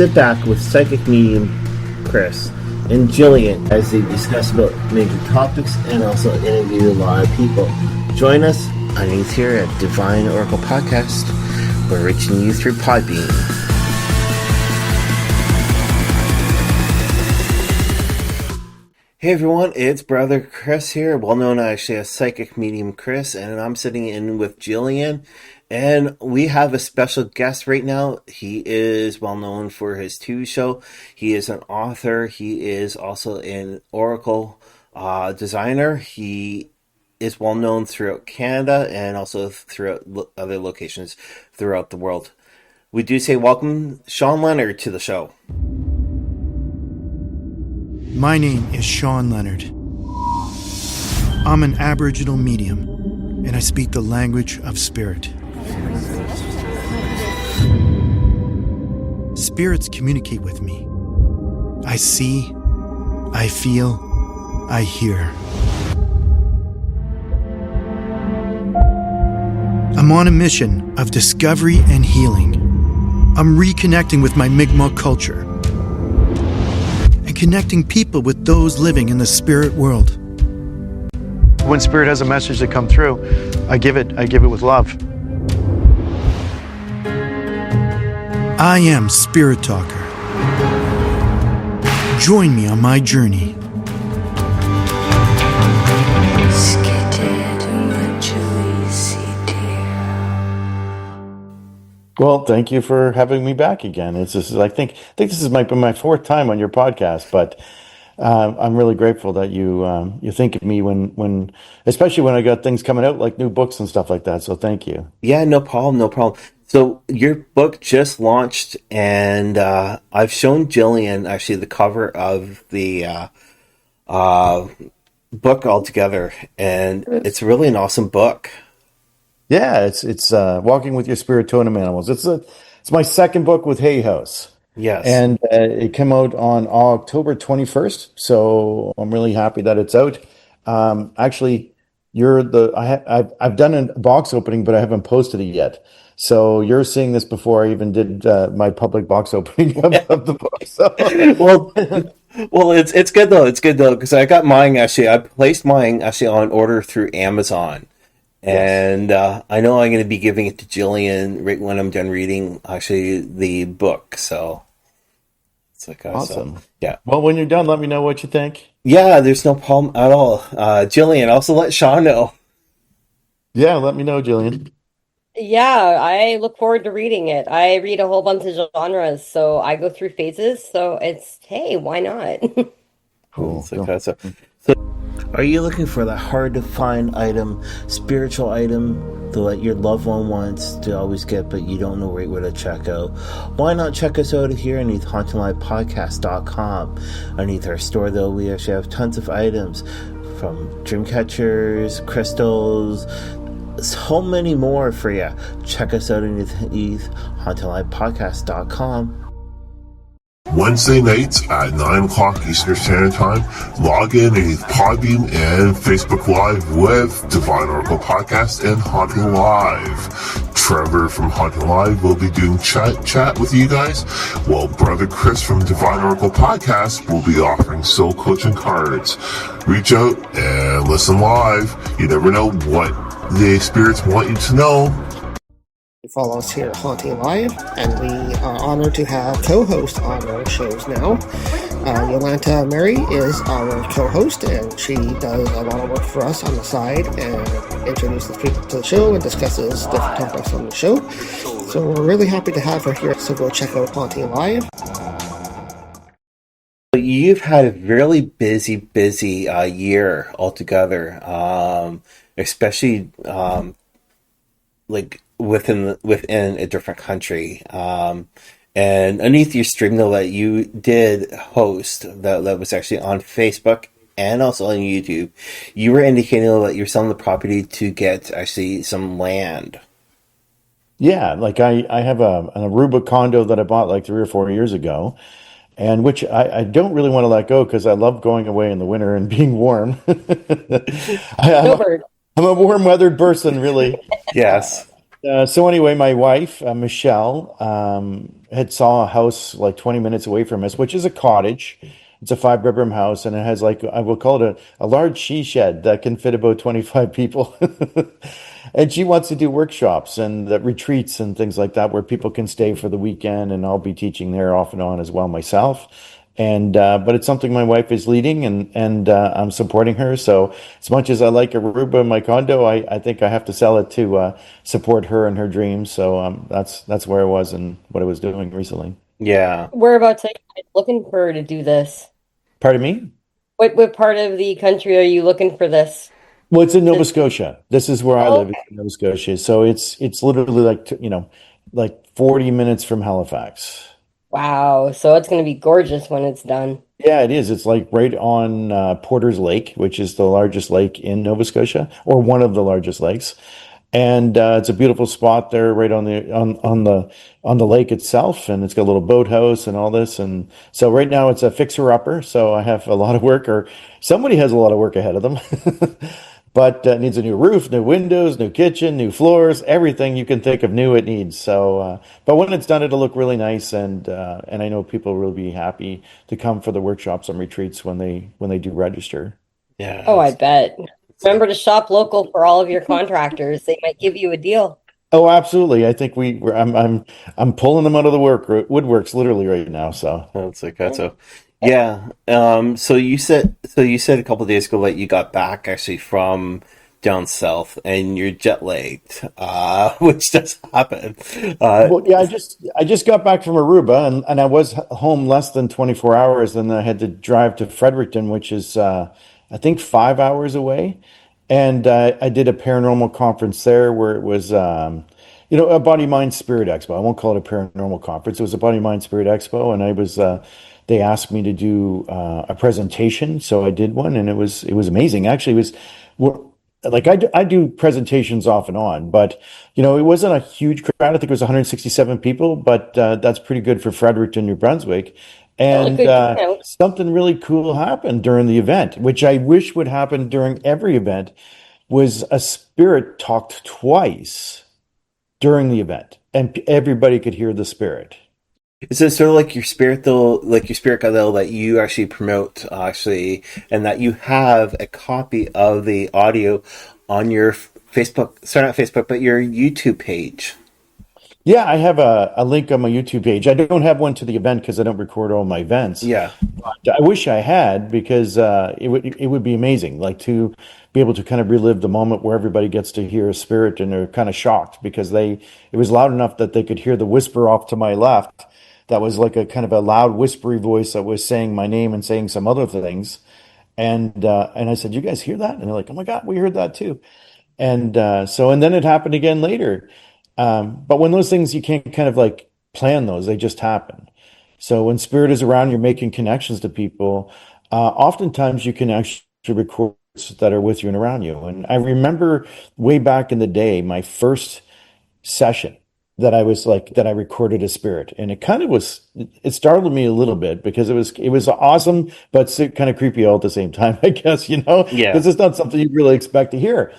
sit back with psychic medium Chris and Jillian as they discuss about major topics and also interview a lot of people. Join us underneath here at Divine Oracle Podcast. We're reaching you through Podbean. Hey everyone, it's Brother Chris here, well known actually as Psychic Medium Chris, and I'm sitting in with Jillian, and we have a special guest right now. He is well known for his TV show. He is an author. He is also an Oracle designer. He is well known throughout Canada and also throughout other locations throughout the world. We do say welcome Shawn Leonard to the show. My name is Shawn Leonard. I'm an Aboriginal medium, and I speak the language of spirit. Spirits communicate with me. I see, I feel, I hear. I'm on a mission of discovery and healing. I'm reconnecting with my Mi'kmaq culture and connecting people with those living in the spirit world. When spirit has a message to come through, I give it with love. I am Spirit Talker. Join me on my journey. Well, thank you for having me back again. I think this is my fourth time on your podcast, but I'm really grateful that you think of me when especially when I got things coming out like new books and stuff like that. So thank you. Yeah, no problem. So your book just launched, and I've shown Jillian actually the cover of the book altogether, and it's really an awesome book. Yeah, it's Walking with Your Spirit Totem Animals. It's my second book with Hay House. Yes, and it came out on October 21st. So I'm really happy that it's out. Actually, I've done a box opening, but I haven't posted it yet. So you're seeing this before I even did my public box opening of the book. So. well, it's good though. It's good though because I got mine actually. I placed mine actually on order through Amazon. And I know I'm going to be giving it to Jillian right when I'm done reading actually the book. So it's like awesome. Yeah. Well, when you're done, let me know what you think. Yeah, there's no problem at all. Jillian, also let Shawn know. Yeah, let me know, Jillian. Yeah, I look forward to reading it. I read a whole bunch of genres, so I go through phases. So hey, why not? Cool. So, are you looking for the hard-to-find item, spiritual item that your loved one wants to always get, but you don't know right where to check out? Why not check us out here underneath HauntedLivePodcast.com. Underneath our store, though, we actually have tons of items, from dream catchers, crystals, so many more for you. Check us out underneath HauntedLivePodcast.com. Wednesday nights at 9 o'clock Eastern Standard Time. Log in underneath Podbean and Facebook Live with Divine Oracle Podcast and Haunting Live. Trevor from Haunting Live will be doing chat with you guys, while Brother Chris from Divine Oracle Podcast will be offering soul coaching cards. Reach out and listen live. You never know what the spirits want you to know. Follow us here at Haunting Live, and we are honored to have co-hosts on our shows now. Yolanta Mary is our co-host, and she does a lot of work for us on the side and introduces people to the show and discusses different topics on the show. So we're really happy to have her here, so go check out Haunting Live. You've had a really busy year altogether, especially like within a different country. And underneath your stream though that you did host that was actually on Facebook and also on YouTube, you were indicating that you're selling the property to get actually some land. Yeah, like I have an Aruba condo that I bought like 3 or 4 years ago, and which I don't really want to let go because I love going away in the winter and being warm. I'm a warm-weathered person, really. Yes. So anyway, my wife, Michelle, had saw a house like 20 minutes away from us, which is a cottage. It's a 5 bedroom house, and it has like I will call it a large she shed that can fit about 25 people. And she wants to do workshops and retreats and things like that where people can stay for the weekend, and I'll be teaching there off and on as well myself. And but it's something my wife is leading, and I'm supporting her. So as much as I like Aruba in my condo, I think I have to sell it to support her and her dreams. So that's where I was and what I was doing recently. Yeah. Whereabouts are you guys looking for to do this? Pardon me? What part of the country are you looking for this? Well, it's in Nova To, Scotia. This is where I oh, live, it's in Nova Scotia. So it's literally like, like 40 minutes from Halifax. wow. So it's going to be gorgeous when it's done. Yeah, it is. It's like right on Porter's Lake, which is the largest lake in Nova Scotia, or one of the largest lakes. And it's a beautiful spot there, right on the lake itself, and it's got a little boathouse and all this. And so right now it's a fixer upper. So I have a lot of work, or somebody has a lot of work ahead of them. But it needs a new roof, new windows, new kitchen, new floors, everything you can think of new it needs. So, but when it's done, it'll look really nice, and I know people will be happy to come for the workshops and retreats when they do register. Oh, Yeah. I bet. Remember to shop local for all of your contractors. They might give you a deal. Oh, absolutely. I think I'm pulling them out of the woodworks literally right now. So That's like that's a yeah. So you said a couple of days ago that you got back actually from down south and you're jet lagged, which does happen. well, yeah, I just got back from Aruba, and I was home less than 24 hours, and I had to drive to Fredericton, which is I think 5 hours away. And I did a paranormal conference there where it was a body mind spirit expo. I won't call it a paranormal conference. It was a body mind spirit expo, and I was they asked me to do a presentation, so I did one, and it was amazing. Actually, it was like I do presentations off and on, but it wasn't a huge crowd. I think it was 167 people, but that's pretty good for Fredericton, New Brunswick. Still a And good turnout. something really cool happened during the event, which I wish would happen during every event, was a spirit talked twice during the event, and everybody could hear the spirit. Is it sort of like your spirit though, like your spirit guide though, that you actually promote actually, and that you have a copy of the audio on your Facebook, sorry, not Facebook, but your YouTube page? Yeah, I have a link on my YouTube page. I don't have one to the event because I don't record all my events. Yeah, I wish I had, because it would be amazing, like to be able to kind of relive the moment where everybody gets to hear a spirit and they're kind of shocked because it was loud enough that they could hear the whisper off to my left. That was like a kind of a loud whispery voice that was saying my name and saying some other things. And I said, "You guys hear that?" And they're like, "Oh my God, we heard that too." And then it happened again later. But when those things, you can't kind of like plan those, they just happen. So when spirit is around, you're making connections to people. Oftentimes you can actually record that are with you and around you. And I remember way back in the day, my first session that I recorded a spirit, and it startled me a little bit because it was awesome, but kind of creepy all at the same time, I guess, yeah. because it's not something you really expect to hear.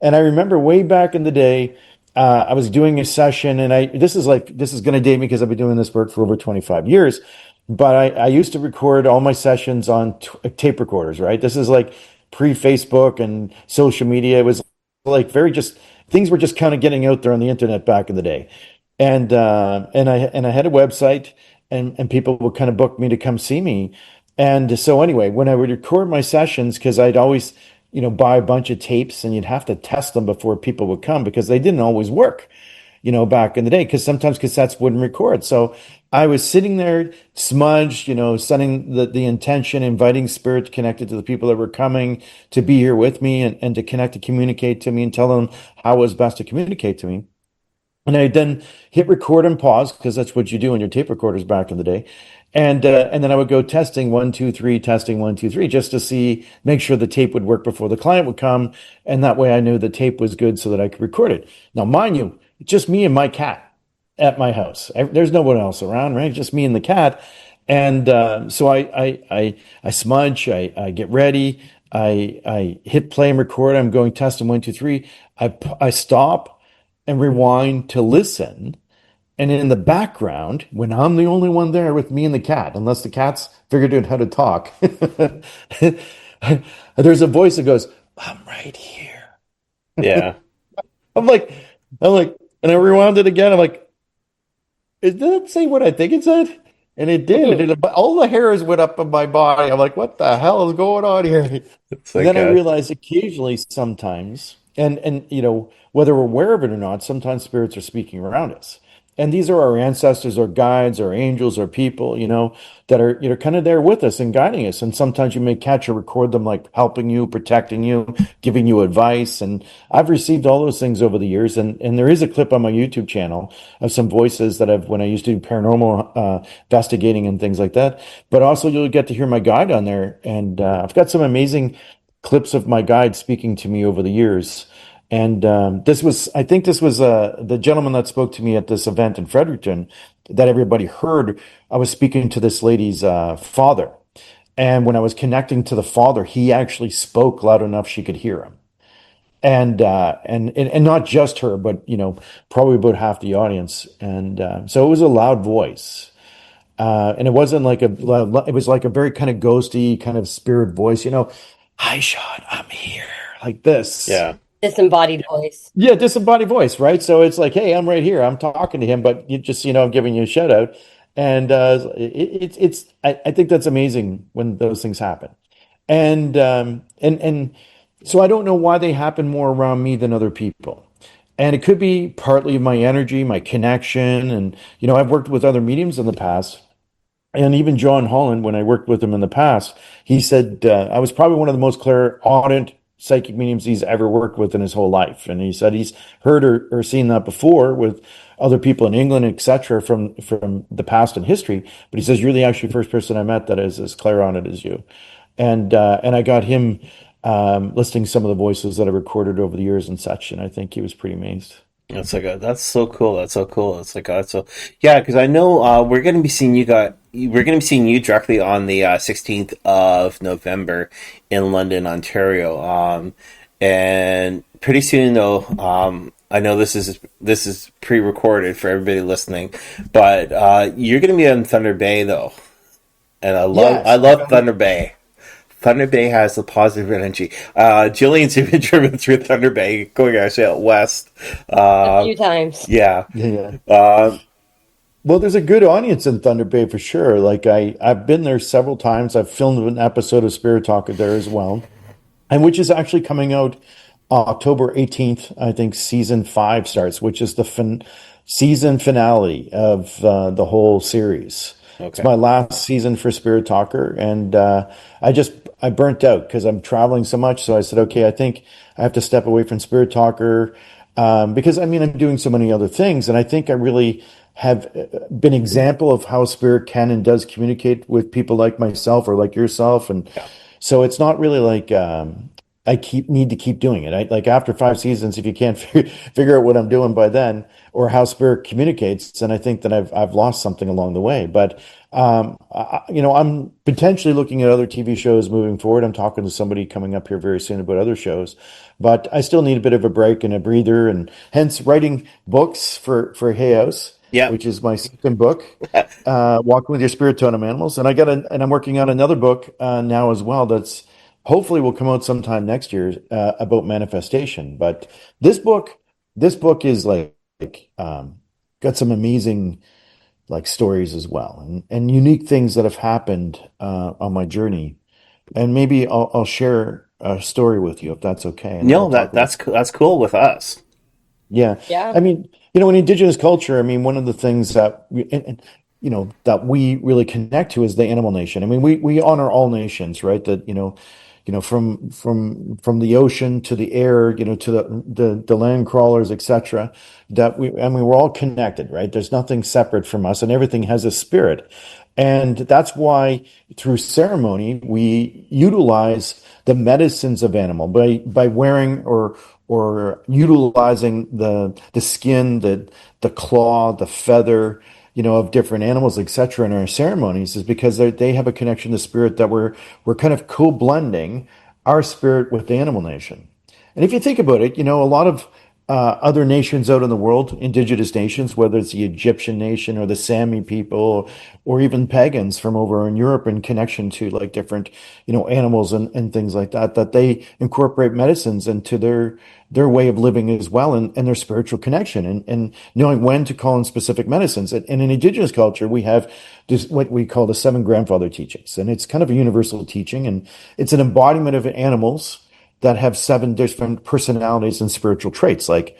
And I remember way back in the day, I was doing a session, and this is going to date me because I've been doing this work for over 25 years. But I used to record all my sessions on tape recorders, right? This is like pre-Facebook and social media. It was like very just things were just kind of getting out there on the internet back in the day. And I had a website, and people would kind of book me to come see me. And so anyway, when I would record my sessions, because I'd always buy a bunch of tapes, and you'd have to test them before people would come because they didn't always work, back in the day, because sometimes cassettes wouldn't record. So I was sitting there smudged, setting the intention, inviting spirit connected to the people that were coming to be here with me, and to connect, to communicate to me, and tell them how it was best to communicate to me. And I then hit record and pause, because that's what you do on your tape recorders back in the day. And then I would go testing 1, 2, 3, testing 1, 2, 3, just to make sure the tape would work before the client would come. And that way I knew the tape was good so that I could record it. Now, mind you, it's just me and my cat at my house. There's no one else around, right? Just me and the cat. And so I smudge, I get ready, I hit play and record. I'm going testing 1, 2, 3. I stop and rewind to listen. And in the background, when I'm the only one there with me and the cat, unless the cat's figured out how to talk, there's a voice that goes, "I'm right here." Yeah. I'm like, I'm like, and I rewound it again. I'm like, did that say what I think it said? And it did. And it, all the hairs went up on my body. I'm like, what the hell is going on here? It's And like then I realized occasionally, sometimes, and whether we're aware of it or not, sometimes spirits are speaking around us. And these are our ancestors, our guides, our angels, our people, that are, kind of there with us and guiding us. And sometimes you may catch or record them like helping you, protecting you, giving you advice. And I've received all those things over the years. And there is a clip on my YouTube channel of some voices that when I used to do paranormal investigating and things like that. But also you'll get to hear my guide on there. And I've got some amazing clips of my guide speaking to me over the years. And I think this was the gentleman that spoke to me at this event in Fredericton that everybody heard. I was speaking to this lady's father. And when I was connecting to the father, he actually spoke loud enough she could hear him. And not just her, but, probably about half the audience. And so it was a loud voice. And it wasn't like it was like a very kind of ghosty kind of spirit voice, "Hi, Sean, I'm here," like this. yeah. Disembodied voice. Yeah, disembodied voice, right? So it's like, hey, I'm right here. I'm talking to him, but you just, I'm giving you a shout out. And I think that's amazing when those things happen. And so I don't know why they happen more around me than other people. And it could be partly my energy, my connection. And, I've worked with other mediums in the past. And even John Holland, when I worked with him in the past, he said I was probably one of the most clairaudient psychic mediums he's ever worked with in his whole life. And he said he's heard or seen that before with other people in England, etc., from the past and history. But he says you're the actually first person I met that is as clairaudient as you. And I got him listing some of the voices that I recorded over the years and such. And I think he was pretty amazed. It's like that's so cool. That's so cool. It's like that's so yeah. Because I know we're going to be seeing you. We're going to be seeing you directly on the 16th of November in London, Ontario. And pretty soon, though, I know this is pre-recorded for everybody listening, but you're going to be in Thunder Bay, though, and I love Thunder Bay. Thunder Bay has the positive energy. Jillian's even driven through Thunder Bay, going actually out west. A few times. Yeah. Yeah. Well, there's a good audience in Thunder Bay for sure. Like I've been there several times. I've filmed an episode of Spirit Talker there as well, and which is actually coming out October 18th. I think season 5 starts, which is the season finale of the whole series. Okay. It's my last season for Spirit Talker, and I burnt out because I'm traveling so much. So I said, okay, I think I have to step away from Spirit Talker because I'm doing so many other things, and I think I really have been an example of how spirit can and does communicate with people like myself or like yourself, and so it's not really like I need to keep doing it. Like after 5 seasons, if you can't figure out what I'm doing by then or how spirit communicates, then I think that I've lost something along the way. But I'm potentially looking at other TV shows moving forward. I'm talking to somebody coming up here very soon about other shows, but I still need a bit of a break and a breather, and hence writing books for Hay House. Yeah, which is my second book, Walking with Your Spirit Totem Animals, and I'm working on another book now as well. That's hopefully will come out sometime next year about manifestation. But this book is like got some amazing like stories as well, and unique things that have happened on my journey. And maybe I'll share a story with you if that's okay. No, that's cool with us. Yeah. In Indigenous culture, one of the things that that we really connect to is the animal nation. We honor all nations, right? That from the ocean to the air, to the land crawlers, etc. That we're all connected, right? There's nothing separate from us, and everything has a spirit. And that's why through ceremony we utilize the medicines of animal by wearing or utilizing the skin, the claw, the feather, of different animals, etc. in our ceremonies, is because they have a connection to spirit, that we're kind of co-blending our spirit with the animal nation. And if you think about it, a lot of other nations out in the world, indigenous nations, whether it's the Egyptian nation or the Sami people, or even pagans from over in Europe in connection to like different, animals and things like that, that they incorporate medicines into their way of living as well, and their spiritual connection, and knowing when to call in specific medicines. And in indigenous culture, we have this, what we call the seven grandfather teachings. And it's kind of a universal teaching, and it's an embodiment of animals that have seven different personalities and spiritual traits. And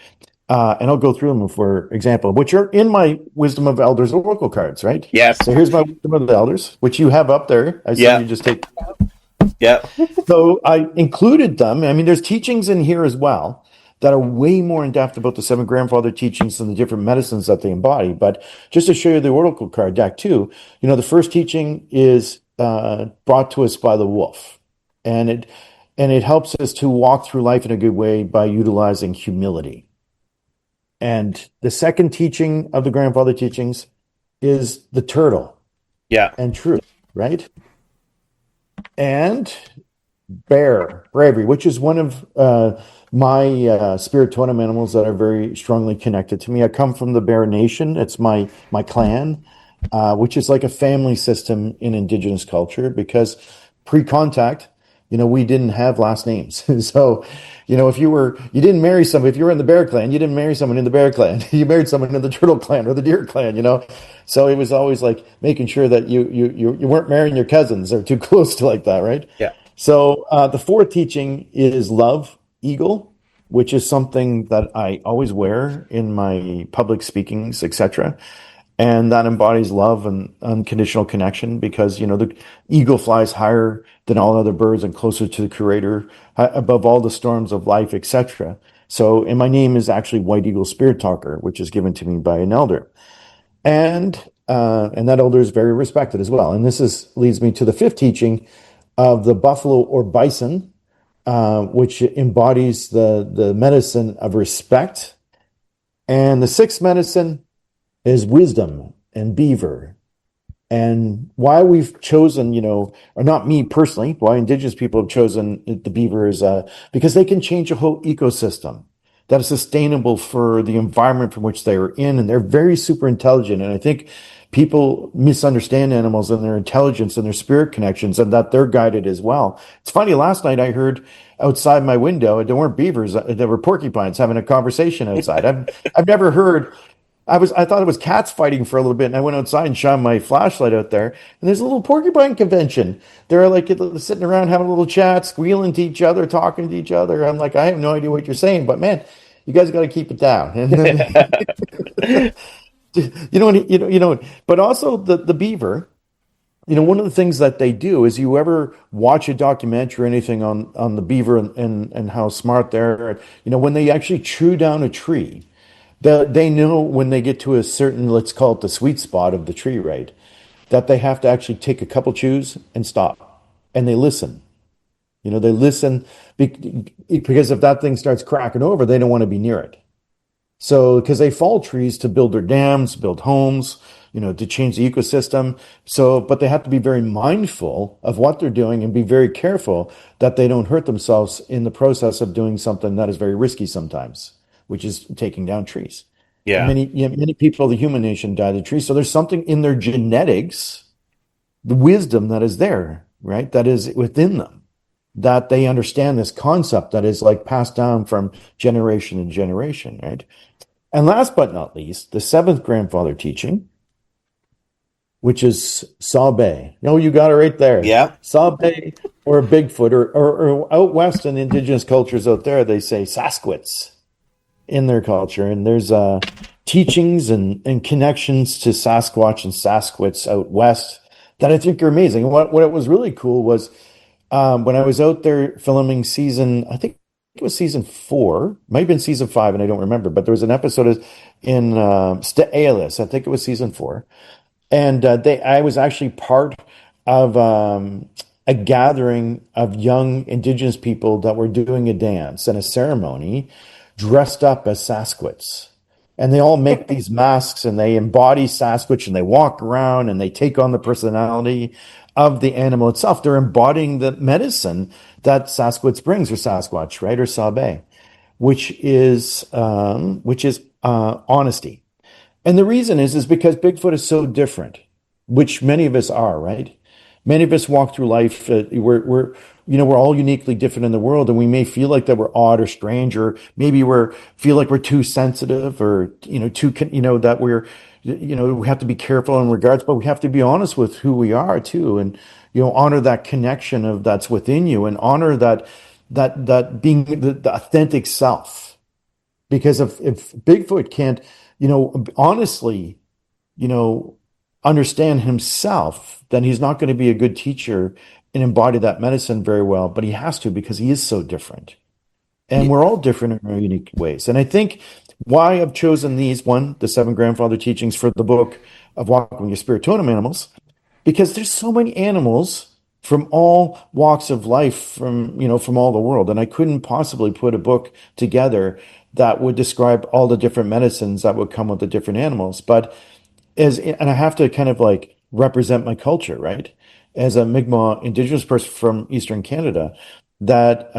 I'll go through them for example, which are in my Wisdom of Elders oracle cards, right? Yes. So here's my Wisdom of the Elders, which you have up there. I said you just take. Yeah. So I included them. I mean, there's teachings in here as well that are way more in depth about the seven grandfather teachings and the different medicines that they embody. But just to show you the oracle card deck too, the first teaching is brought to us by the wolf, and it helps us to walk through life in a good way by utilizing humility. And the second teaching of the grandfather teachings is the turtle. Yeah. And truth, right? And bear, bravery, which is one of my spirit totem animals that are very strongly connected to me. I come from the Bear Nation. It's my clan, which is like a family system in indigenous culture, because pre-contact, we didn't have last names. So, if you didn't marry somebody, if you were in the Bear clan, you didn't marry someone in the Bear clan. You married someone in the Turtle clan or the Deer clan, So it was always like making sure that you weren't marrying your cousins or too close to like that, right? Yeah. So the fourth teaching is love, eagle, which is something that I always wear in my public speakings, etc. And that embodies love and unconditional connection, because, the eagle flies higher than all other birds and closer to the creator, above all the storms of life, etc. So, and my name is actually White Eagle Spirit Talker, which is given to me by an elder. And that elder is very respected as well. And leads me to the fifth teaching of the buffalo or bison, which embodies the medicine of respect. And the sixth medicine is wisdom and beaver. And why we've chosen, or not me personally, why indigenous people have chosen the beaver is because they can change a whole ecosystem that is sustainable for the environment from which they are in. And they're very super intelligent. And I think people misunderstand animals and their intelligence and their spirit connections, and that they're guided as well. It's funny, last night I heard outside my window, there weren't beavers, there were porcupines having a conversation outside. I've never heard. I thought it was cats fighting for a little bit, and I went outside and shone my flashlight out there, and there's a little porcupine convention. They're like sitting around having a little chat, squealing to each other, talking to each other. I'm like, I have no idea what you're saying, but man, you guys got to keep it down. But also the beaver. One of the things that they do is, you ever watch a documentary or anything on the beaver and how smart they're, when they actually chew down a tree. They know when they get to a certain, let's call it the sweet spot of the tree, right? That they have to actually take a couple chews and stop. And they listen. They listen because if that thing starts cracking over, they don't want to be near it. So, because they fall trees to build their dams, build homes, to change the ecosystem. So, but they have to be very mindful of what they're doing and be very careful that they don't hurt themselves in the process of doing something that is very risky sometimes, which is taking down trees. Yeah. Many people of the human nation die of trees. So there's something in their genetics, the wisdom that is there, right? That is within them, that they understand this concept that is like passed down from generation to generation, right? And last but not least, the seventh grandfather teaching, which is Sabe. No, you got it right there. Yeah. Sabe or Bigfoot, or out west in indigenous cultures out there, they say Sasquatch in their culture. And there's teachings and connections to Sasquatch and Sasquatch out west that I think are amazing. And what was really cool was when I was out there filming I think it was season 4, might have been season 5, and I don't remember, but there was an episode in Staalis, I think it was season 4. And I was actually part of a gathering of young indigenous people that were doing a dance and a ceremony dressed up as Sasquatch. And they all make these masks and they embody Sasquatch, and they walk around and they take on the personality of the animal itself. They're embodying the medicine that Sasquatch brings, or Sasquatch, right? Or Sabe. which is honesty. And the reason is because Bigfoot is so different, which many of us are, right? Many of us walk through life. We're all uniquely different in the world, and we may feel like that we're odd or strange, or maybe feel like we're too sensitive, or that we have to be careful in regards, but we have to be honest with who we are too, and honor that connection of that's within you, and honor that being the authentic self. Because if Bigfoot can't, honestly, you know, understand himself, then he's not going to be a good teacher and embody that medicine very well. But he has to, because he is so different. And Yeah, we're all different in our unique ways. And I think why I've chosen these, one, the seven grandfather teachings for the book of Walking Your Spirit Totem Animals, because there's so many animals from all walks of life, from all the world, and I couldn't possibly put a book together that would describe all the different medicines that would come with the different animals. But and I have to kind of like represent my culture, right? As a Mi'kmaq Indigenous person from Eastern Canada, that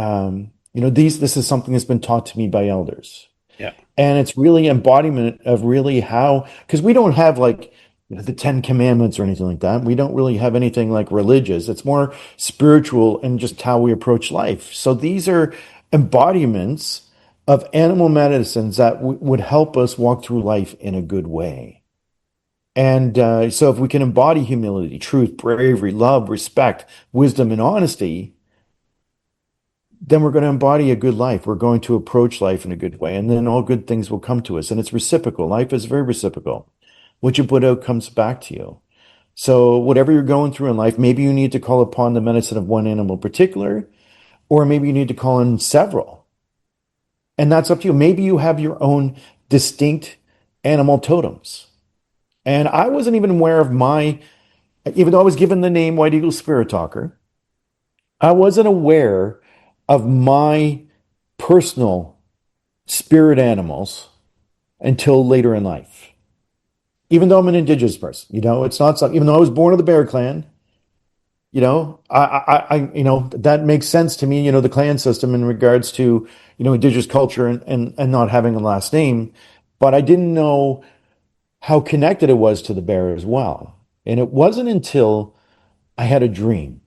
this is something that's been taught to me by elders, yeah, and it's really embodiment of really how, because we don't have like the Ten Commandments or anything like that. We don't really have anything like religious. It's more spiritual and just how we approach life. So these are embodiments of animal medicines that would help us walk through life in a good way. And so if we can embody humility, truth, bravery, love, respect, wisdom, and honesty, then we're going to embody a good life. We're going to approach life in a good way. And then all good things will come to us. And it's reciprocal. Life is very reciprocal. What you put out comes back to you. So whatever you're going through in life, maybe you need to call upon the medicine of one animal in particular, or maybe you need to call in several. And that's up to you. Maybe you have your own distinct animal totems. And I wasn't even aware of even though I was given the name White Eagle Spirit Talker, I wasn't aware of my personal spirit animals until later in life. Even though I'm an Indigenous person, it's not something, even though I was born of the Bear Clan, that makes sense to me, the clan system in regards to, Indigenous culture and not having a last name. But I didn't know how connected it was to the bear as well. And it wasn't until I had a dream.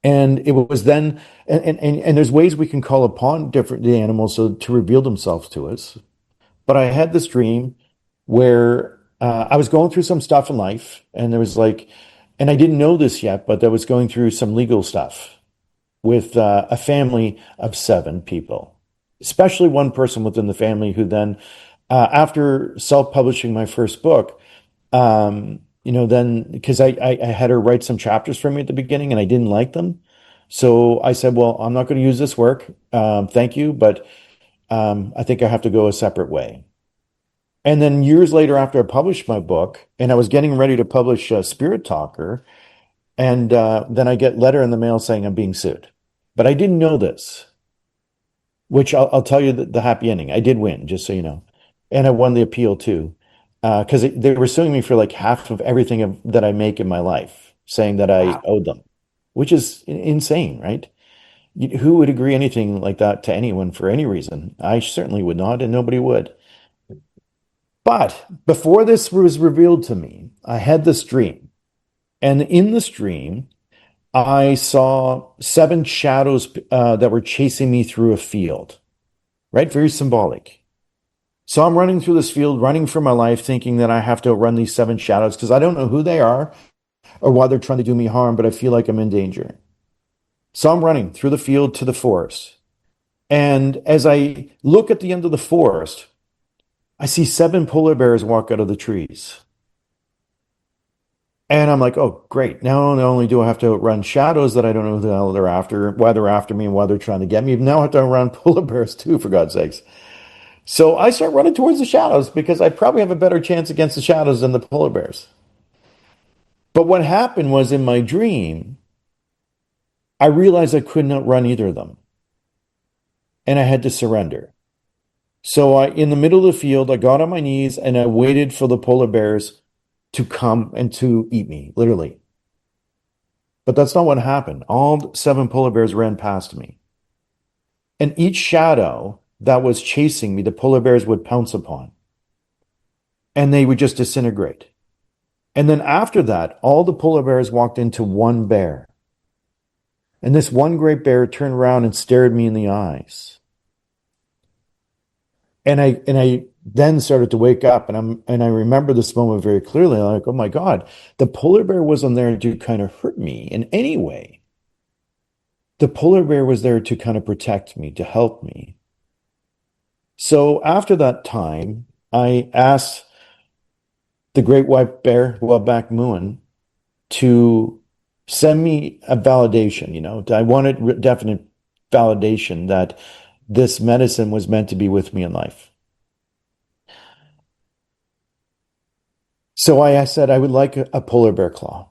And it was then, and there's ways we can call upon the animals to reveal themselves to us. But I had this dream where I was going through some stuff in life, and there was and I didn't know this yet, but I was going through some legal stuff with a family of 7 people, especially one person within the family who then, after self-publishing my first book, then because I had her write some chapters for me at the beginning and I didn't like them. So I said, well, I'm not going to use this work. Thank you. But I think I have to go a separate way. And then years later, after I published my book and I was getting ready to publish Spirit Talker, and then I get a letter in the mail saying I'm being sued. But I didn't know this, which I'll tell you the happy ending. I did win, just so you know. And I won the appeal too, because they were suing me for like half of everything that I make in my life, saying that I Wow. owed them, which is insane, right? Who would agree anything like that to anyone for any reason? I certainly would not, and nobody would. But before this was revealed to me, I had this dream. And in this dream, I saw 7 shadows that were chasing me through a field, right? Very symbolic. So I'm running through this field, running for my life, thinking that I have to outrun these 7 shadows because I don't know who they are or why they're trying to do me harm, but I feel like I'm in danger. So I'm running through the field to the forest. And as I look at the end of the forest, I see 7 polar bears walk out of the trees. And I'm like, oh, great. Now not only do I have to outrun shadows that I don't know who the hell they're after, why they're after me and why they're trying to get me, now I have to outrun polar bears too, for God's sakes. So I start running towards the shadows because I probably have a better chance against the shadows than the polar bears. But what happened was in my dream, I realized I could not run either of them. And I had to surrender. So in the middle of the field, I got on my knees and I waited for the polar bears to come and to eat me, literally. But that's not what happened. All 7 polar bears ran past me. And each shadow that was chasing me, the polar bears would pounce upon, and they would just disintegrate. And then after that, all the polar bears walked into one bear. And this one great bear turned around and stared me in the eyes. And I then started to wake up, and I remember this moment very clearly. I'm like, oh my God, the polar bear wasn't there to kind of hurt me in any way. The polar bear was there to kind of protect me, to help me. So after that time, I asked the great white bear, Wabak Moon, to send me a validation. I wanted definite validation that this medicine was meant to be with me in life. So I said I would like a polar bear claw.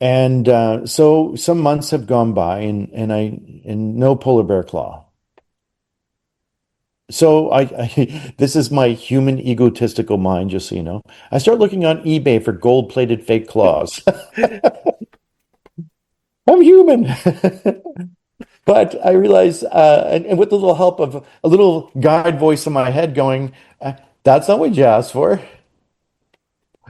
And so some months have gone by, and no polar bear claw. So this is my human egotistical mind, just so you know. I start looking on eBay for gold-plated fake claws. I'm human. But I realize, and with a little help of a little guide voice in my head going, that's not what you asked for.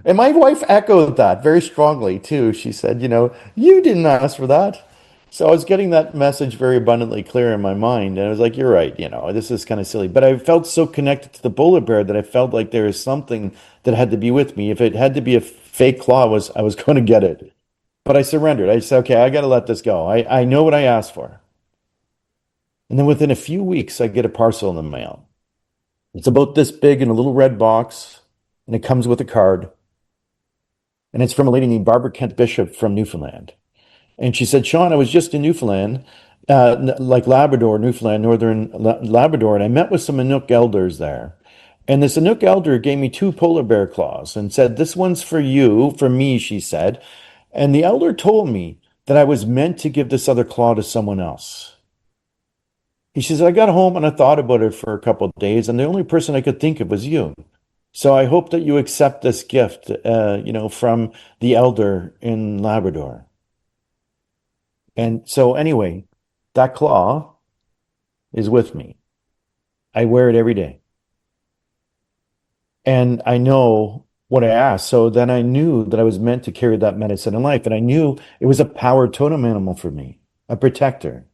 And my wife echoed that very strongly too. She said, you didn't ask for that. So I was getting that message very abundantly clear in my mind. And I was like, you're right, this is kind of silly. But I felt so connected to the polar bear that I felt like there is something that had to be with me. If it had to be a fake claw, I was going to get it. But I surrendered. I said, okay, I got to let this go. I know what I asked for. And then within a few weeks, I get a parcel in the mail. It's about this big in a little red box, and it comes with a card. And it's from a lady named Barbara Kent Bishop from Newfoundland. And she said, Shawn, I was just in Newfoundland, like Labrador, Newfoundland, northern Labrador, and I met with some Inuk elders there. And this Inuk elder gave me 2 polar bear claws and said, this one's for you, for me, she said. And the elder told me that I was meant to give this other claw to someone else. He says, I got home and I thought about it for a couple of days, and the only person I could think of was you. So I hope that you accept this gift, from the elder in Labrador. And so anyway, that claw is with me. I wear it every day. And I know what I asked. So then I knew that I was meant to carry that medicine in life. And I knew it was a power totem animal for me, a protector.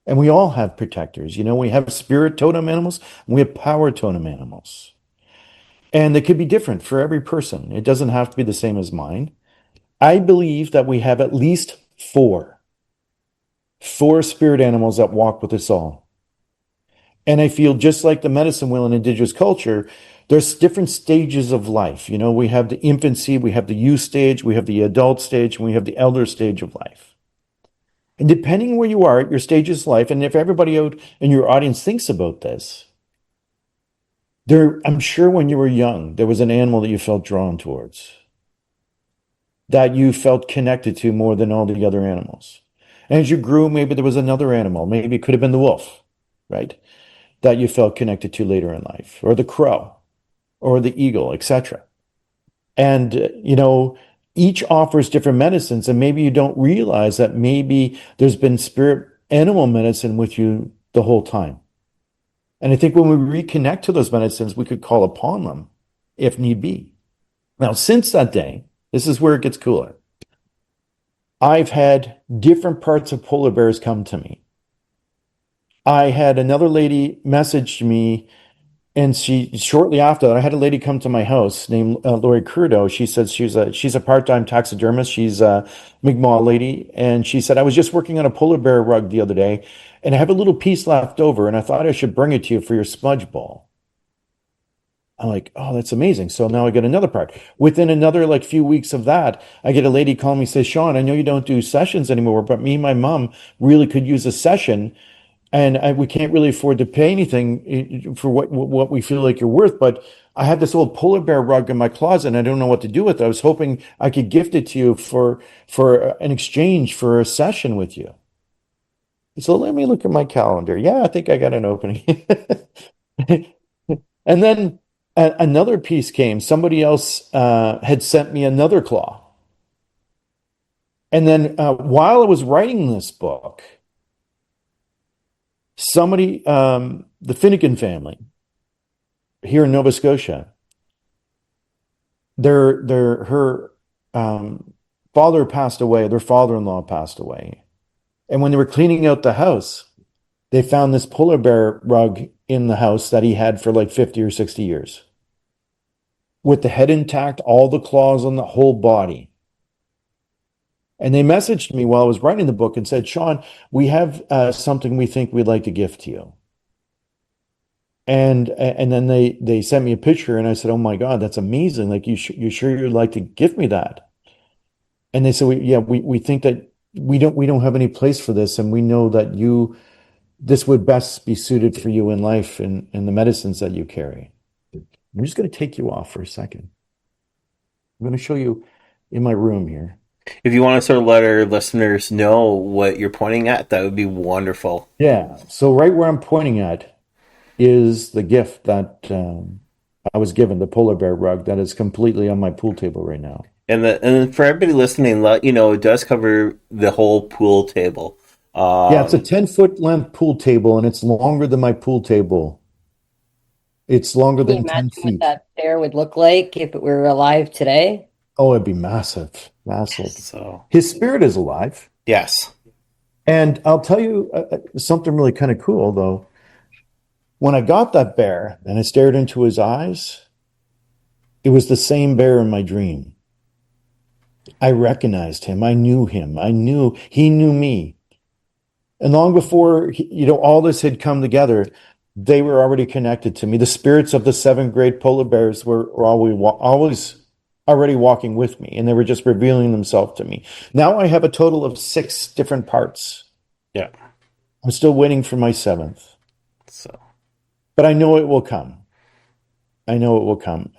And we all have protectors. We have spirit totem animals, and we have power totem animals. And they could be different for every person. It doesn't have to be the same as mine. I believe that we have at least four spirit animals that walk with us all. And I feel just like the medicine wheel in Indigenous culture, there's different stages of life. We have the infancy, we have the youth stage, we have the adult stage, and we have the elder stage of life. And depending where you are at your stages of life, and if everybody out in your audience thinks about this, I'm sure when you were young, there was an animal that you felt drawn towards, that you felt connected to more than all the other animals. And as you grew, maybe there was another animal. Maybe it could have been the wolf, right? That you felt connected to later in life, or the crow, or the eagle, etc. And, each offers different medicines, and maybe you don't realize that maybe there's been spirit animal medicine with you the whole time. And I think when we reconnect to those medicines, we could call upon them if need be. Now, since that day, this is where it gets cooler. I've had different parts of polar bears come to me. I had another lady message me, and shortly after that, I had a lady come to my house named Lori Curdo. She said she's a part-time taxidermist. She's a Mi'kmaq lady. And she said, I was just working on a polar bear rug the other day, and I have a little piece left over, and I thought I should bring it to you for your smudge bowl. I'm like, oh, that's amazing. So now I get another part. Within another few weeks of that, I get a lady call me, says, Shawn, I know you don't do sessions anymore, but me and my mom really could use a session. And we can't really afford to pay anything for what we feel like you're worth. But I have this old polar bear rug in my closet, and I don't know what to do with it. I was hoping I could gift it to you for an exchange for a session with you. So let me look at my calendar. Yeah, I think I got an opening. And then another piece came. Somebody else had sent me another claw. And then while I was writing this book, somebody, the Finnegan family here in Nova Scotia, her father passed away, their father-in-law passed away. And when they were cleaning out the house, they found this polar bear rug in the house that he had for like 50 or 60 years. With the head intact, all the claws on the whole body. And they messaged me while I was writing the book and said, Shawn, we have something we think we'd like to gift to you. And then they sent me a picture and I said, oh my God, that's amazing. Like, you sure you'd like to give me that? And they said, we think that we don't have any place for this. And we know that this would best be suited for you in life and the medicines that you carry. I'm just going to take you off for a second. I'm going to show you in my room here. If you want to sort of let our listeners know what you're pointing at, that would be wonderful. Yeah. So right where I'm pointing at is the gift that I was given, the polar bear rug that is completely on my pool table right now. And for everybody listening, let you know, it does cover the whole pool table. Yeah, it's a 10-foot length pool table, and it's longer than my pool table. It's longer Can you than 10 imagine what feet. that bear would look like if it were alive today? Oh, it'd be massive, massive. So His spirit is alive. yes, And I'll tell you something really kind of cool, though. When I got that bear and I stared into his eyes, it was the same bear in my dream. I recognized him. I knew him. I knew he knew me. And long before, all this had come together, they were already connected to me. The spirits of the 7 great polar bears were always already walking with me, and they were just revealing themselves to me. Now I have a total of 6 different parts. yeah. I'm still waiting for my 7th, So but I know it will come. I know it will come.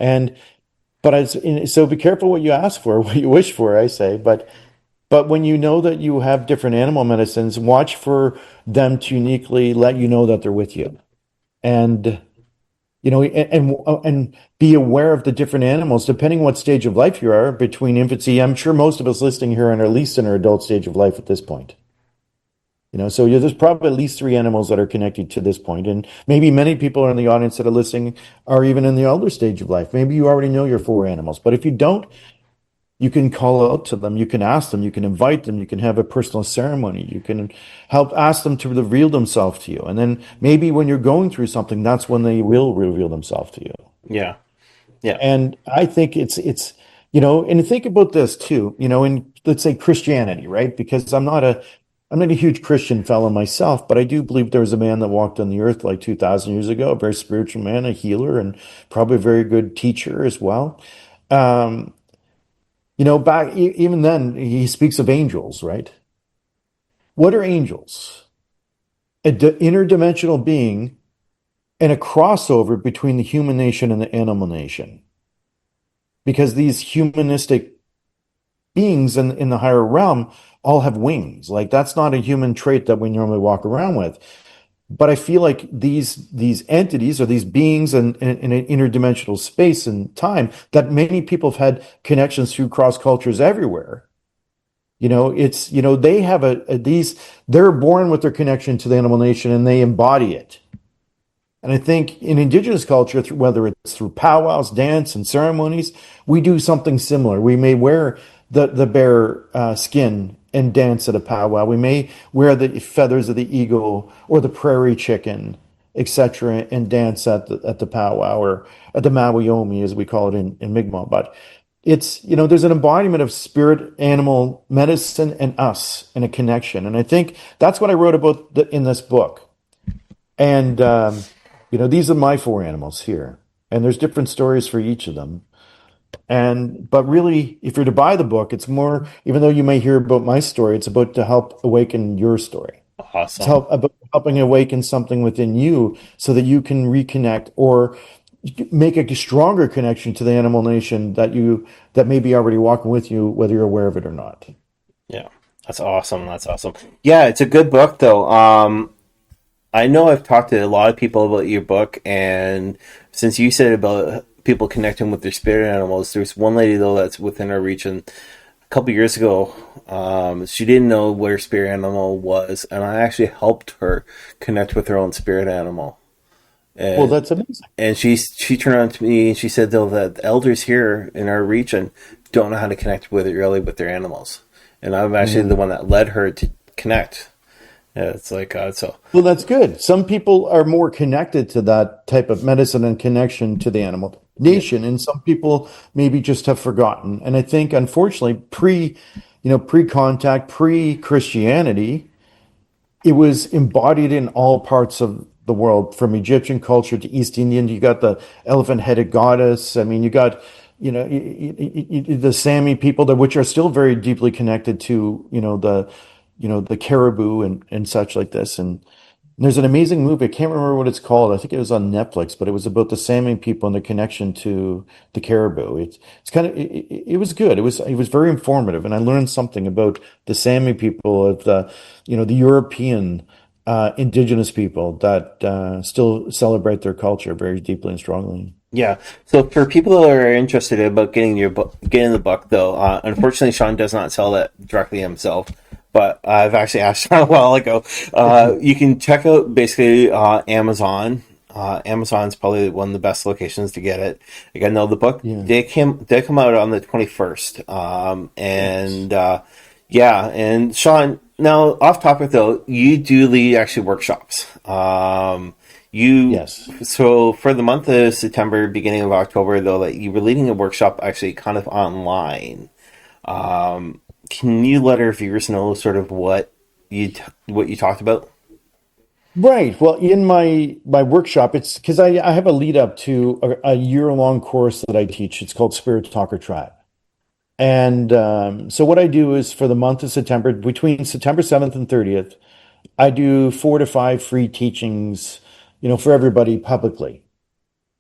So be careful what you ask for, what you wish for, I say. But when you know that you have different animal medicines, watch for them to uniquely let you know that they're with you. And and be aware of the different animals, depending on what stage of life you are between infancy. I'm sure most of us listening here are at least in our adult stage of life at this point. So there's probably at least 3 animals that are connected to this point. And maybe many people in the audience that are listening are even in the elder stage of life. Maybe you already know your 4 animals. But if you don't, you can call out to them. You can ask them. You can invite them. You can have a personal ceremony. You can help ask them to reveal themselves to you. And then maybe when you're going through something, that's when they will reveal themselves to you. yeah, yeah, And I think it's and think about this too, in, let's say, Christianity, right? Because I'm not a huge Christian fellow myself, but I do believe there was a man that walked on the earth like 2,000 years ago, a very spiritual man, a healer, and probably a very good teacher as well. Back even then, he speaks of angels, right? What are angels? An interdimensional being and a crossover between the human nation and the animal nation. Because these humanistic beings in the higher realm all have wings. Like, that's not a human trait that we normally walk around with. But I feel like these entities or these beings in an interdimensional space and time that many people have had connections through cross cultures everywhere. They have they're born with their connection to the animal nation and they embody it. And I think in Indigenous culture, whether it's through powwows, dance, and ceremonies, we do something similar. We may wear the bear skin and dance at a powwow. We may wear the feathers of the eagle or the prairie chicken, etc., and dance at the powwow, or at the Mawiomi, as we call it in Mi'kmaq. But it's, there's an embodiment of spirit, animal medicine, and us, and a connection. And I think that's what I wrote about in this book. And these are my 4 animals here, and there's different stories for each of them. But really, if you're to buy the book, it's more, even though you may hear about my story, it's about to help awaken your story. awesome. It's about helping awaken something within you so that you can reconnect or make a stronger connection to the animal nation that may be already walking with you, whether you're aware of it or not. Yeah, that's awesome. That's awesome. Yeah, it's a good book, though. I know I've talked to a lot of people about your book, and since you said about people connecting with their spirit animals, there's one lady, though, that's within our reach, and couple years ago. She didn't know what her spirit animal was, and I actually helped her connect with her own spirit animal. Well, And that's amazing. she turned around to me and she said, though, that the elders here in our region don't know how to connect with it really with their animals, and I'm actually the one that led her to connect. Yeah, it's like so. Well, that's good. Some people are more connected to that type of medicine and connection to the animal Yeah, nation, and some people maybe just have forgotten. And I think, unfortunately, pre-contact, pre-Christianity, it was embodied in all parts of the world, from Egyptian culture to East Indian. You got the elephant-headed goddess. I mean, you got, the Sami people, that which are still very deeply connected to, the caribou and such like this. And there's an amazing movie. I can't remember what it's called. I think it was on Netflix, but it was about the Sami people and their connection to the caribou. It's kind of it was good. It was very informative, and I learned something about the Sami people of the European indigenous people that still celebrate their culture very deeply and strongly. yeah. So for people that are interested about getting your book, getting the book, though, unfortunately, Sean does not sell it directly himself. But I've actually asked Sean a while ago. You can check out basically Amazon. Amazon's probably one of the best locations to get it. Again, no, the book Yeah. they come out on the 21st. And yeah, and Sean. Now, off topic though, you do lead actually workshops. You Yes. so for the month of September, beginning of October, though, that you were leading a workshop actually kind of online. Um, can you let our viewers know sort of what you talked about? Right. Well, in my workshop, it's because I have a lead up to a year-long course that I teach. It's called Spirit Talker Tribe. And so what I do is, for the month of September, between September 7th and 30th, I do 4 to 5 free teachings, for everybody publicly.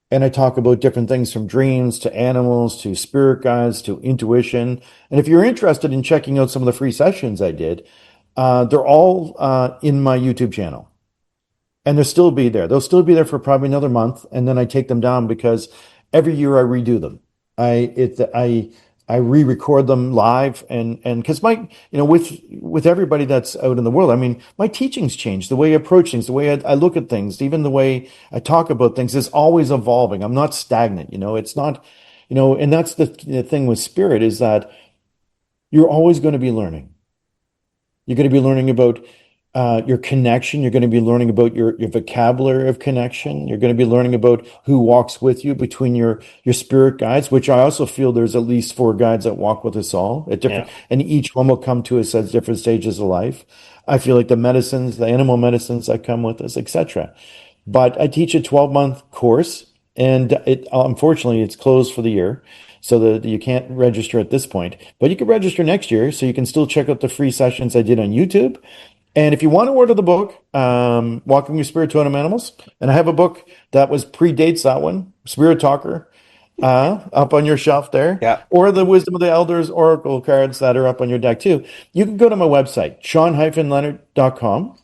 And I talk about different things, from dreams to animals to spirit guides to intuition. And if you're interested in checking out some of the free sessions I did, they're all in my YouTube channel. And they'll still be there. They'll still be there for probably another month, and then I take them down because every year I redo them. I re-record them live, and because with everybody that's out in the world, I mean, my teachings change, the way I approach things, the way I look at things, even the way I talk about things is always evolving. I'm not stagnant. It's not, and that's the thing with spirit, is that you're always going to be learning. You're going to be learning about your connection. You're going to be learning about your vocabulary of connection. You're going to be learning about who walks with you between your spirit guides, which I also feel there's at least 4 guides that walk with us all at different, Yeah, and each one will come to us at different stages of life. I feel like the medicines, the animal medicines that come with us, etc. But I teach a 12-month course, and it unfortunately it's closed for the year, so that you can't register at this point. But you can register next year, so you can still check out the free sessions I did on YouTube. And if you want to order the book, Walking Your Spirit Totem Animals, and I have a book that predates that one, Spirit Talker, up on your shelf there, yeah. or the Wisdom of the Elders Oracle cards that are up on your deck too. You can go to my website, shawn-leonard.com.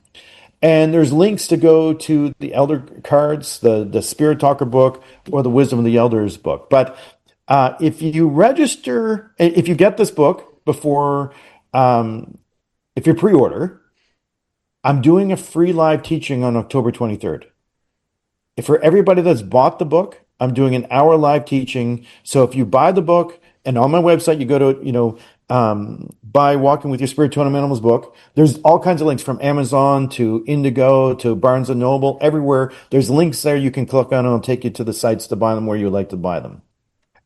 And there's links to go to the Elder cards, the Spirit Talker book, or the Wisdom of the Elders book. But if you register, if you get this book before, if you pre-order, I'm doing a free live teaching on October 23rd. If for everybody that's bought the book, I'm doing an hour live teaching. So if you buy the book, and on my website, you go to, buy Walking with Your Spirit Totem Animals book. There's all kinds of links, from Amazon to Indigo to Barnes and Noble, everywhere. There's links there you can click on, and it'll take you to the sites to buy them where you like to buy them.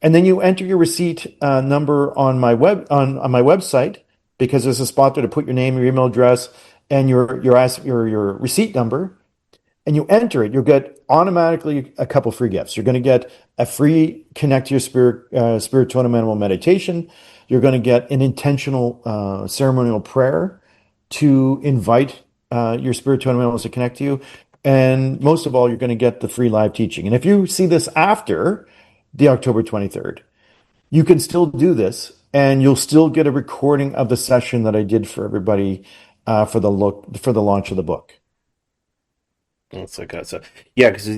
And then you enter your receipt number on my my website, because there's a spot there to put your name, your email address, and your receipt number, and you enter it. You'll get automatically a couple free gifts. You're going to get a free Connect to Your Spirit Totem Animal meditation. You're going to get an intentional ceremonial prayer to invite your spirit totem animals to connect to you. And most of all, you're going to get the free live teaching. And if you see this after the October 23rd, you can still do this, and you'll still get a recording of the session that I did for everybody for the launch of the book. It's like that. So yeah, because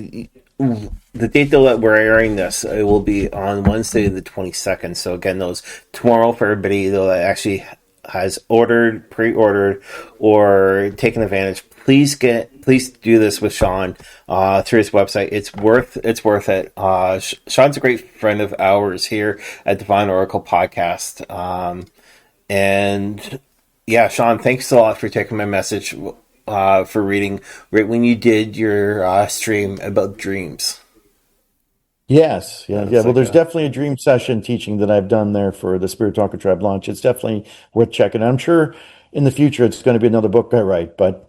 the date that we're airing this, it will be on Wednesday the 22nd. So again, those tomorrow for everybody that actually has ordered, pre-ordered, or taken advantage. Please do this with Shawn through his website. It's worth it. Shawn's a great friend of ours here at Divine Oracle Podcast. And yeah, Shawn, thanks a lot for taking my message, for reading right when you did your stream about dreams. Yes, yeah. Well, like there's definitely a dream session teaching that I've done there for the Spirit Talker Tribe launch. It's definitely worth checking. I'm sure in the future it's going to be another book I write, but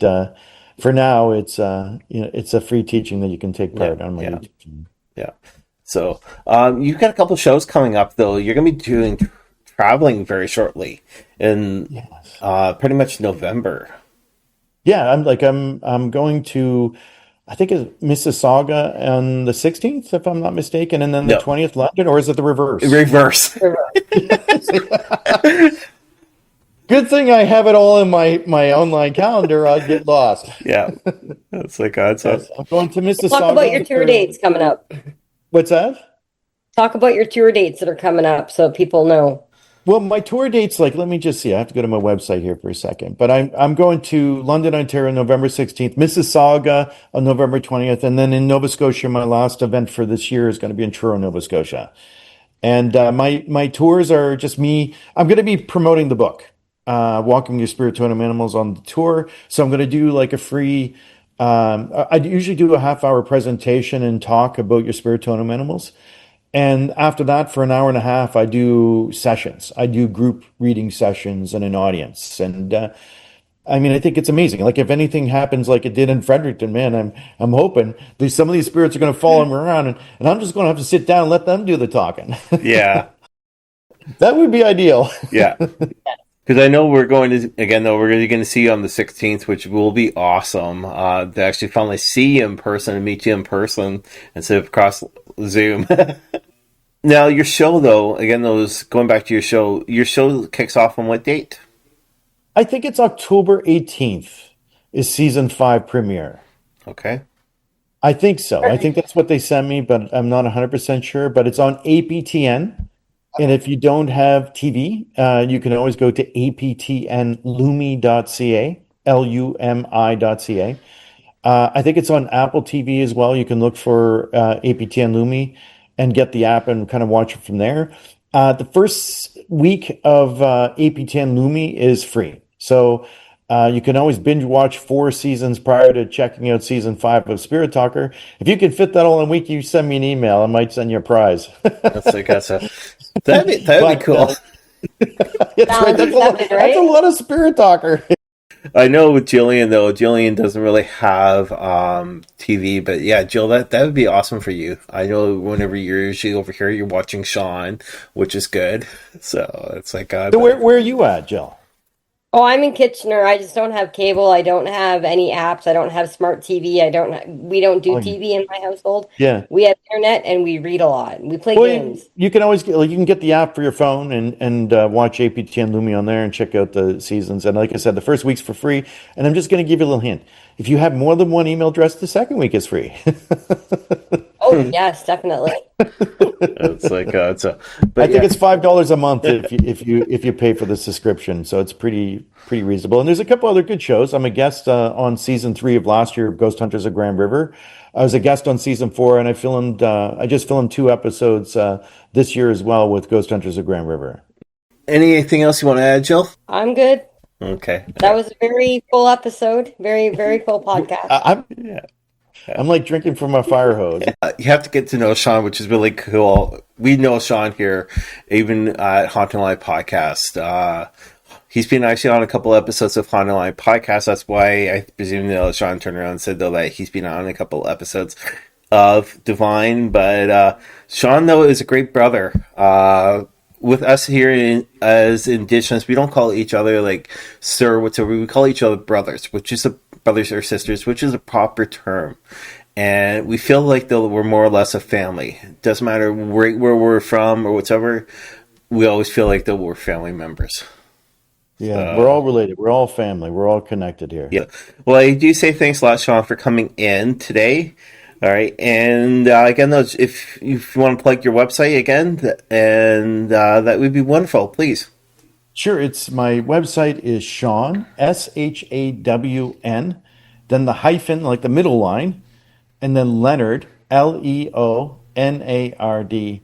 for now it's it's a free teaching that you can take part on my YouTube channel. Yeah. So you've got a couple of shows coming up though. You're going to be doing traveling very shortly in pretty much November. Yeah, I'm going to, I think it's Mississauga on the 16th, if I'm not mistaken, and then the 20th London, or is it the reverse? Reverse. Good thing I have it all in my online calendar. I'd get lost. Yeah, that's like God. So I'm going to Mississauga. Talk about your tour dates coming up. What's that? Talk about your tour dates that are coming up so people know. Well, my tour dates, let me just see. I have to go to my website here for a second. But I'm going to London, Ontario, November 16th, Mississauga on November 20th, and then in Nova Scotia, my last event for this year is going to be in Truro, Nova Scotia. And my tours are just me. I'm going to be promoting the book, Walking Your Spirit Totem Animals on the tour. So I'm going to do like a free, I usually do a half-hour presentation and talk about your spirit totem animals. And after that, for an hour and a half, I do sessions. I do group reading sessions and an audience. And I think it's amazing. Like if anything happens like it did in Fredericton, man, I'm hoping some of these spirits are going to follow me around, and I'm just going to have to sit down and let them do the talking. Yeah, that would be ideal. Yeah. Because I know we're going to see you on the 16th, which will be awesome. To actually finally see you in person and meet you in person instead of across Zoom. Now, your show, though, again, going back to your show kicks off on what date? I think it's October 18th is season 5 premiere. Okay. I think so. I think that's what they sent me, but I'm not 100% sure. But it's on APTN. And if you don't have TV, you can always go to aptnlumi.ca, LUMI.ca. I think it's on Apple TV as well. You can look for APTN Lumi and get the app and kind of watch it from there. The first week of APTN Lumi is free. So you can always binge watch 4 seasons prior to checking out season 5 of Spirit Talker. If you can fit that all in a week, you send me an email. I might send you a prize. That'd be cool. That's a lot of Spirit Talker. I know with Jillian, though, Jillian doesn't really have TV, but yeah, Jill, that would be awesome for you. I know whenever you're usually over here, you're watching Shawn, which is good. So it's like, so where are you at, Jill? Oh, I'm in Kitchener. I just don't have cable. I don't have any apps. I don't have smart TV. We don't do TV in my household. Yeah. We have internet and we read a lot. We play games. You can always you can get the app for your phone and watch APTN Lumi on there and check out the seasons. And like I said, the first week's for free. And I'm just going to give you a little hint. If you have more than one email address, the second week is free. Oh, yes, definitely. It's like I think it's $5 a month if you pay for the subscription, so it's pretty reasonable. And there's a couple other good shows. I'm a guest on season 3 of last year of Ghost Hunters of Grand River. I was a guest on season 4, and I just filmed 2 episodes this year as well with Ghost Hunters of Grand River. Anything else you want to add, Jill? I'm good. Okay. That was a very full episode. Very, very full podcast. I'm like drinking from a fire hose. You have to get to know Shawn, which is really cool. We know Shawn here, even at Haunting Live Podcast. He's been actually on a couple episodes of Haunting Live Podcast. That's why I presume that Shawn turned around and said, though, that he's been on a couple episodes of Divine. But Shawn, though, is a great brother. With us here as Indigenous, we don't call each other like sir, whatever. We call each other brothers, brothers or sisters, which is a proper term. And we feel like though we're more or less a family. Doesn't matter where we're from or whatever. We always feel like that we're family members. Yeah, we're all related. We're all family. We're all connected here. Yeah. Well, I do say thanks a lot, Shawn, for coming in today. All right, and again, those if you want to plug your website again, and that would be wonderful, please. Sure, it's my website is Shawn, Shawn, then the hyphen, like the middle line, and then Leonard, Leonard.com.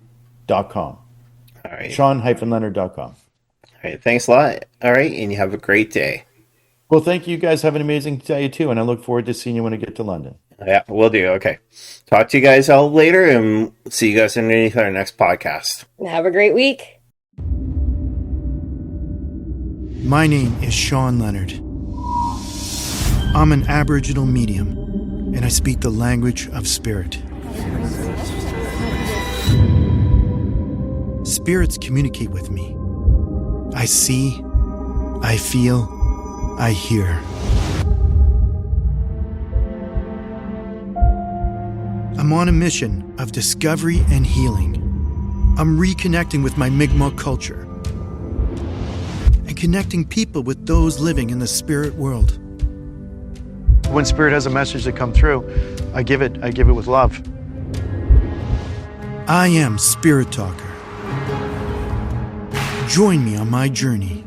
All right, Shawn-Leonard.com. all right, thanks a lot. All right, and you have a great day. Well, thank you guys. Have an amazing day too, and I look forward to seeing you when I get to London. Yeah, we'll do. Okay, talk to you guys all later, and see you guys underneath our next podcast. Have a great week. My name is Shawn Leonard. I'm an Aboriginal medium, and I speak the language of spirit. Spirits communicate with me. I see, I feel, I hear. I'm on a mission of discovery and healing. I'm reconnecting with my Mi'kmaq culture and connecting people with those living in the spirit world. When spirit has a message to come through, I give it with love. I am Spirit Talker. Join me on my journey.